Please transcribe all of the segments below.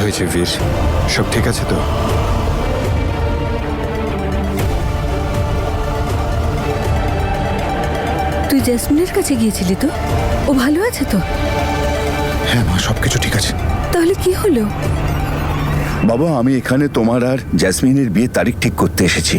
হয়েছে বীর? সব ঠিক আছে তো? তুই জেসমিনের কাছে গিয়েছিলি তো? ও ভালো আছে তো? হ্যাঁ মা, সবকিছু ঠিক আছে। তাহলে কি হলো? বাবা, আমি এখানে তোমার আর জ্যাসমিনের বিয়ের তারিখ ঠিক করতে এসেছি।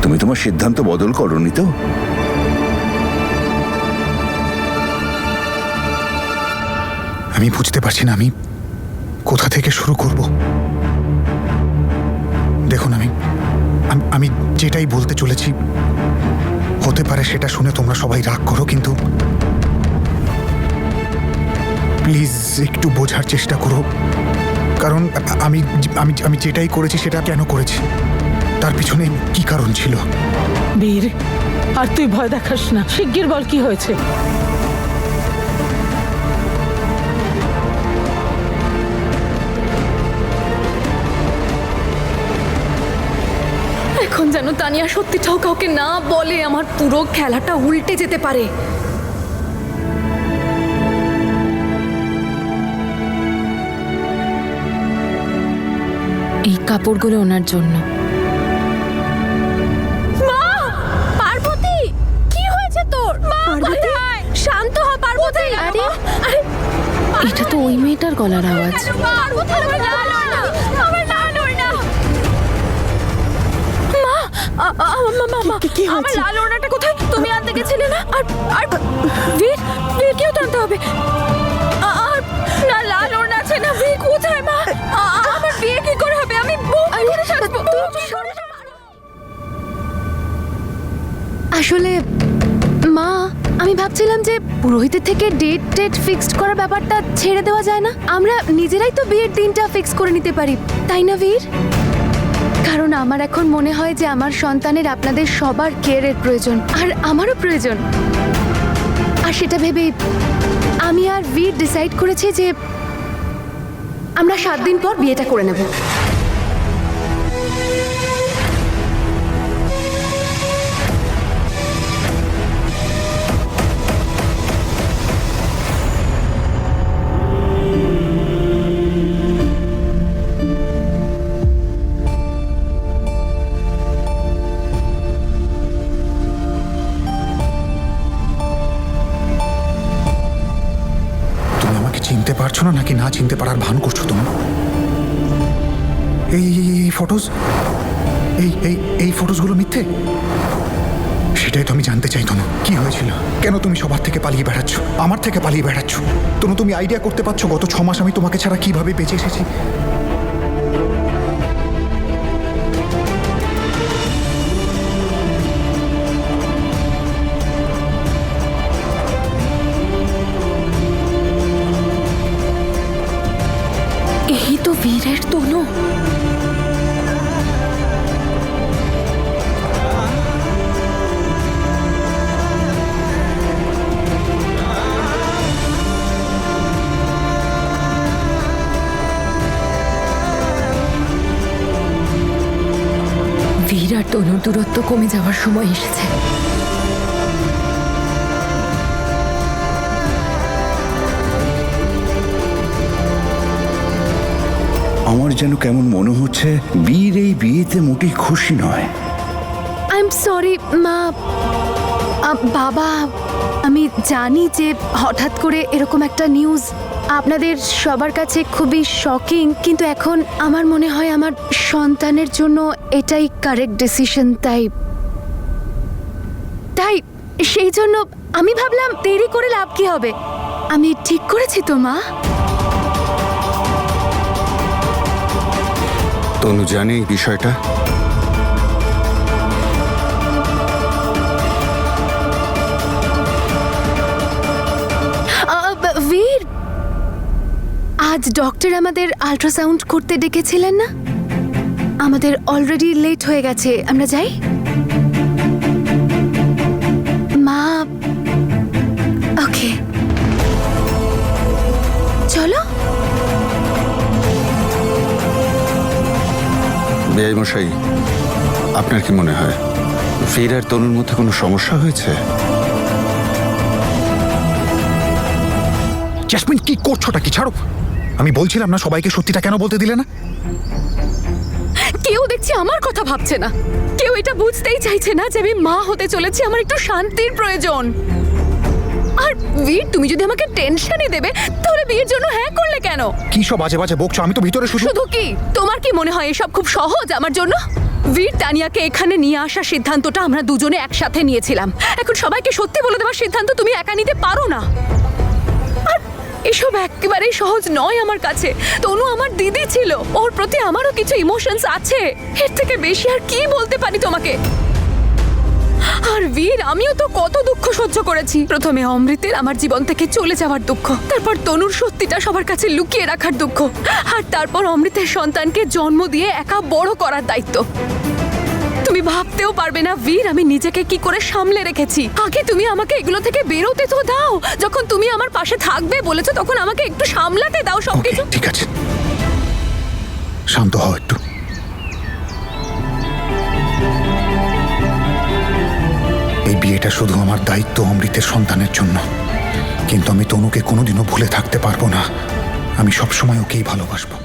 তুমি তোমার সিদ্ধান্ত বদল করোনি তো? আমি বুঝতে পারছি না আমি কোথা থেকে শুরু করব। দেখুন, আমি আমি যেটাই বলতে চলেছি, হতে পারে সেটা শুনে তোমরা সবাই রাগ করো, কিন্তু প্লিজ একটু বোঝার চেষ্টা করো। কারণ আমি আমি আমি যেটাই করেছি সেটা কেন করেছি, তার পিছনে কি কারণ ছিল। বীর, আর তুই ভয় দেখাস না, শিগগির বল কি হয়েছে। এখন যেন তানিয়া সত্যিটাও কাউকে না বলে, আমার পুরো খেলাটা উল্টে যেতে পারে। এই কাপড়গুলো ওনার জন্য। মা! পার্বতী! কি হয়েছে তোর? মা কোথায়? শান্ত হ পার্বতী! আরে এটা তো ওই মেয়েটার গলার আওয়াজ। পার্বতী, আমার লাল ওড়না! আমার লাল ওড়না! মা! মা! কি আমার হয়েছে? লাল ওড়নাটা কোথায়? তুমি আনতে গেছিলে না? আর বীর কেউ তো আনতে হবে। আর না, লাল ওড়না আছে না? বীর কোথায় মা? আমার বিয়ে কি করে হবে? আমি বউ কি করে সাজবো? আসলে মা, আমি ভাবছিলাম যে পুরোহিতের থেকে ডেট ফিক্সড করার ব্যাপারটা ছেড়ে দেওয়া যায় না? আমরা নিজেরাই তো বিয়ের দিনটা ফিক্স করে নিতে পারি, তাই না বীর? কারণ আমার এখন মনে হয় যে আমার সন্তানের আপনাদের সবার কেয়ারের প্রয়োজন, আর আমারও প্রয়োজন। আর সেটা ভেবে আমি আর বীর ডিসাইড করেছি যে আমরা 7 দিন পর বিয়েটা করে নেব। তুমি আমাকে চিনতে পারছো না, নাকি না চিনতে পারার ভান করছো তুমি? এই ফটোজ, এই ফটোজগুলো মিথ্যে? সেটাই তো আমি জানতে চাই। তনু, কি হয়েছিল? কেন তুমি সবার থেকে পালিয়ে বেড়াচ্ছ, আমার থেকে পালিয়ে বেড়াচ্ছ? তনু, তুমি আইডিয়া করতে পারছো গত 6 মাস আমি তোমাকে ছাড়া কিভাবে বেঁচে এসেছি? এই তো বীরের তনু। বীর আর তনুর দূরত্ব কমে যাওয়ার সময় এসেছে। আমার যেন কেমন মনে হচ্ছে বীর এই বিয়েতে মোটেই খুশি নয়। আই এম সরি মা। বাবা, আমি জানি যে হঠাৎ করে এরকম একটা নিউজ আপনাদের সবার কাছে খুবই শকিং, কিন্তু এখন আমার মনে হয় আমার সন্তানের জন্য এটাই কারেক্ট ডিসিশন। তাই সেই জন্য আমি ভাবলাম দেরি করে লাভ কি হবে। আমি ঠিক করেছি তো মা? তনু জানে এই বিষয়টা? বীর, আজ ডক্টর আমাদের আল্ট্রাসাউন্ড করতে ডেকেছিলেন না? আমাদের অলরেডি লেট হয়ে গেছে, আমরা যাই। মা, ওকে চলো। বেআই মশাই, আপনার কি মনে হয় বীর আর তনুর মধ্যে কোনো সমস্যা হয়েছে? জ্যাসমিন, কি করছোটা কি? ছাড়ো। আমি বলছিলাম না সবাইকে সত্যিটা কেন বলতে দিলে না? কেউ দেখছি আমার কথা ভাবছে না, কেউ এটা বুঝতেই চাইছে না যে আমি মা হতে চলেছি, আমার একটু শান্তির প্রয়োজন। আর বীর, তুমি যদি আমাকে টেনশনই দেবে তাহলে বিয়ের জন্য হ্যাঁ করলে কেন? কি সব বাজে বাজে বকছো? আমি তো ভিতরে শুধু শুধু কি তোমার কি মনে হয় এসব খুব সহজ আমার জন্য? বীর, তানিয়াকে এখানে নিয়ে আসার সিদ্ধান্তটা আমরা দুজনে একসাথে নিয়েছিলাম। এখন সবাইকে সত্যি বলে দেওয়ার সিদ্ধান্ত তুমি একা নিতে পারো না। আর এসব একেবারেই সহজ নয় আমার কাছে। তনু আমার দিদি ছিল, ওর প্রতি আমারও কিছু ইমোশনস আছে। এর থেকে বেশি আর কি বলতে পারি তোমাকে? আর বীর, আমিও তো কত দুঃখ সহ্য করেছি। প্রথমে অমৃতের আমার জীবন থেকে চলে যাওয়ার দুঃখ, তারপর তনুর সত্যিটা সবার কাছে লুকিয়ে রাখার দুঃখ, আর তারপর অমৃতের সন্তানকে জন্ম দিয়ে একা বড় করার দায়িত্ব। তুমি ভাবতেও পারবে না বীর, আমি নিজেকে কি করে সামলে রেখেছি। আগে তুমি আমাকে এগুলো থেকে বেরোতে তো দাও। যখন তুমি আমার পাশে থাকবে বলেছো, তখন আমাকে একটু সামলাতে দাও ওকে, সবকিছু। ঠিক আছে, শান্ত হও একটু। এই বিয়েটা শুধু আমার দায়িত্ব অমৃতের সন্তানের জন্য, কিন্তু আমি তনুকে কোনোদিনও ভুলে থাকতে পারবো না। আমি সবসময় ওকেই ভালোবাসবো।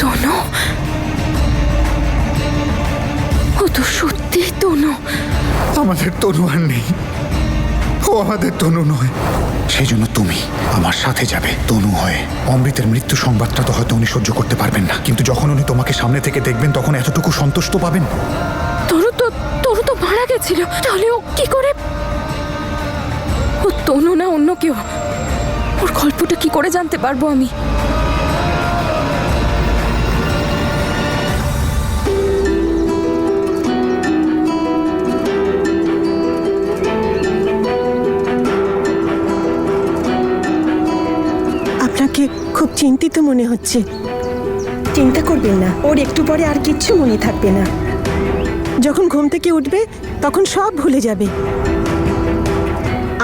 তনু, ও তো সত্যি তনু। আমাদের তনু আর নেই, ও আমাদের তনু নয়। সেই জন্য তুমি আমার সাথে যাবে তনু হয়ে। অমৃতের মৃত্যু সংবাদটা তো হয়তো উনি সহ্য করতে পারবেন না, কিন্তু যখন উনি তোমাকে সামনে থেকে দেখবেন তখন এতটুকু সন্তুষ্ট পাবেন। তনু তো মারা গেছিল, তাহলে ও কি করে? ও তনু না অন্য কেউ। ওর গল্পটা কি করে জানতে পারবো আমি? আপনাকে খুব চিন্তিত মনে হচ্ছে। চিন্তা করবেন না, ওর একটু পরে আর কিচ্ছু মনে থাকবে না। যখন ঘুম থেকে উঠবে তখন সব ভুলে যাবে।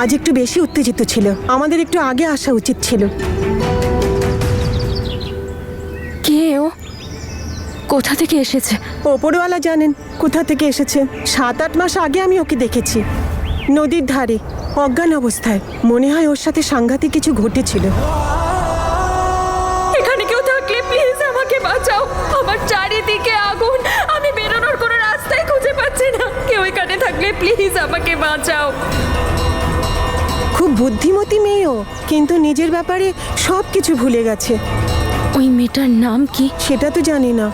আজ একটু বেশি উত্তেজিত ছিল, আমাদের একটু আগে আসা উচিত ছিল। কে ও? কোথা থেকে এসেছে? ওপরওয়ালা জানেন কোথা থেকে এসেছে। 7-8 মাস আগে আমি ওকে দেখেছি নদীর ধারে অজ্ঞান অবস্থায়। মনে হয় ওর সাথে সাংঘাতিক কিছু ঘটেছিল। এখানে কেউ থাকলে প্লিজ আমাকে বাঁচাও। আমার চারিদিকে আগুন, আমি বেরোনোর কোনো রাস্তাই খুঁজে পাচ্ছি না। কেউ এখানে থাকলে প্লিজ আমাকে বাঁচাও। খুব বুদ্ধিমতী মেয়েও, কিন্তু নিজের ব্যাপারে সব কিছু ভুলে গেছে। ওই মেয়েটার নাম কি? সেটা তো জানি না,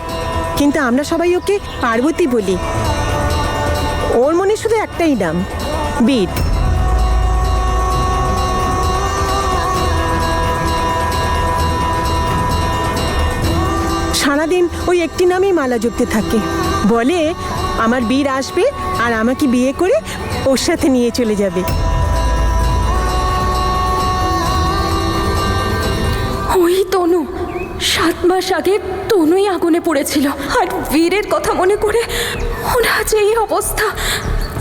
কিন্তু আমরা সবাই ওকে পার্বতী বলি। ওর মনে শুধু একটাই নাম, বীর। সারাদিন ওই একটি নামেই মালা জপতে থাকে। বলে আমার বীর আসবে আর আমাকে বিয়ে করে ওর সাথে নিয়ে চলে যাবে। ওই তনু, 7 মাস আগে তনুই আগুনে পড়েছিল। আর বীরের কথা মনে করে ওর আজ এই অবস্থা।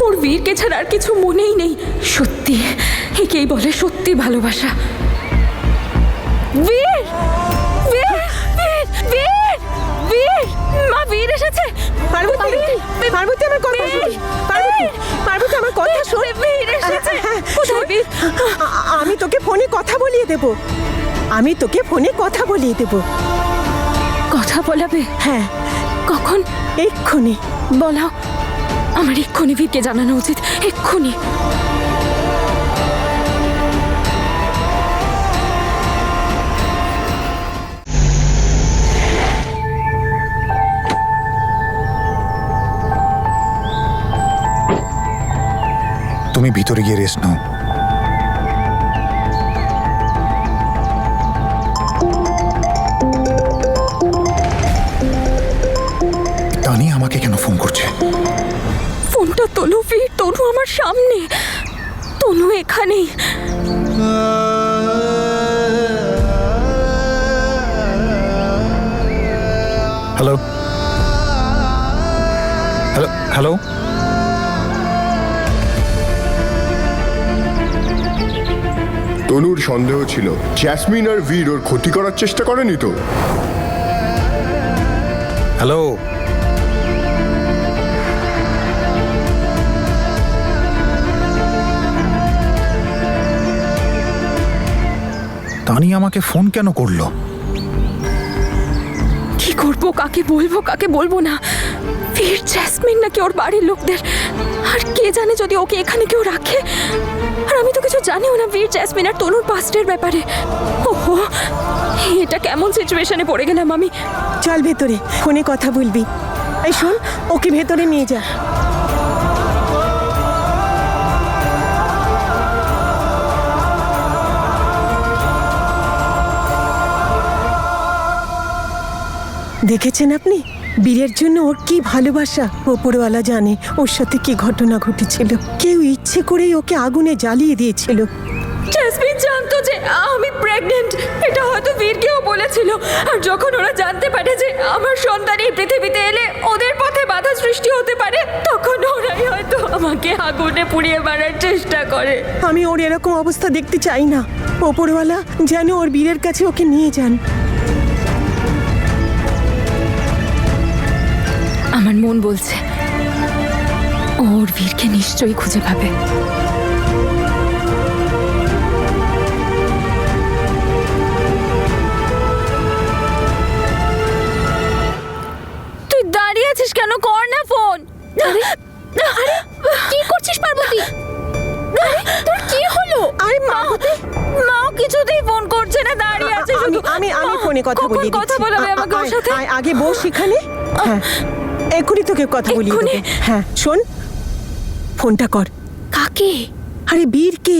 ওর বীরকে ছাড়া আর কিছু মনেই নেই। সত্যি, একেই বলে সত্যি ভালোবাসা। বীর, বীর, বীর, বীর, বীর, মা, বীর এসেছে। পার্বতী, পার্বতী আমার কথা শোন। পার্বতী, পার্বতী আমার কথা শোন। বীর এসেছে। কোথায় বীর? আমি তোকে ফোনে কথা বলিয়ে দেব। আমি তোকে ফোনে কথা বলিয়ে দেব। কথা বলাবে? হ্যাঁ, কখন? এক্ষুনি। বলাও, আমার এক্ষুনি বীরকে জানানো উচিত, এক্ষুনি। তুমি ভিতরে গিয়ে রেস্ট নাও। তানি আমাকে কেন ফোন করছে? ফোনটা তোলো বীর, তনু আমার সামনে। তনু এখানেই। হ্যালো হ্যালো তনুর সন্দেহ ছিল জ্যাসমিন আর বীর ওর ক্ষতি করার চেষ্টা করেনি তো? হ্যালো তানি আমাকে ফোন কেন করলো? কি করব, কাকে বলবো কাকে বলবো না? ফির জ্যাসমিন নাকি ওর বাড়ির লোকদের, আর কে জানে যদি ওকে এখানে কেউ রাখে। আর আমি তো কিছু জানিও না বীর, জ্যাসমিন আর তনুর পাস্টের ব্যাপারে। ওহো, এটা কেমন সিচুয়েশনে পড়ে গেলাম আমি। চল ভেতরে, ফোনে কথা বলবি। এই শোন, ওকে ভেতরে নিয়ে যা। দেখেছেন আপনি, বীরের জন্য ওর কি ভালোবাসা। ওপরওয়ালা জানে ওর সাথে কি ঘটনা ঘটেছিল। কেউ ইচ্ছে করেই ওকে আগুনে জ্বালিয়ে দিয়েছিল। জ্যাসমিন জানতো যে আমি প্রেগনেন্ট, এটা হয়তো বীরকেও বলেছিল। আর যখন ওরা জানতে পারে যে আমার সন্তান এই পৃথিবীতে এলে ওদের পথে বাধা সৃষ্টি হতে পারে, তখন ওরাই হয়তো আমাকে আগুনে পুড়িয়ে মারার চেষ্টা করে। আমি ওর এরকম অবস্থা দেখতে চাই না। ওপরওয়ালা যেন ওর বীরের কাছে ওকে নিয়ে যান। আমার মন বলছে ওর বীরকে নিশ্চয়ই খুঁজে পাবে। তুই দাঁড়িয়ে আছিস কেন? কর না ফোন। কি করছিস পার্বতী? তোর কি হলো? আরে মা, মাও কিছুতেই ফোন করছে না, দাঁড়িয়ে আছে শুধু। আমি ফোনে কথা কখন বলি। কথা বলবে আমাকে ওর সাথে? আগে বস এখানে। হ্যাঁ, এখনই তোকে কথা বলি। এক্ষুনি? হ্যাঁ শোন, ফোনটা কর। কাকে? আরে বীরকে।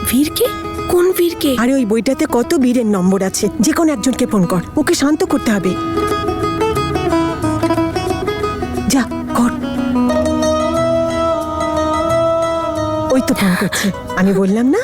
বীরকে? কোন বীরকে? আরে ওই বইটাতে কত বীরের নম্বর আছে, যে কোনো একজনকে ফোন কর। ওকে শান্ত করতে হবে। যা কর। ওই তো ফোন করছে, আমি বললাম না।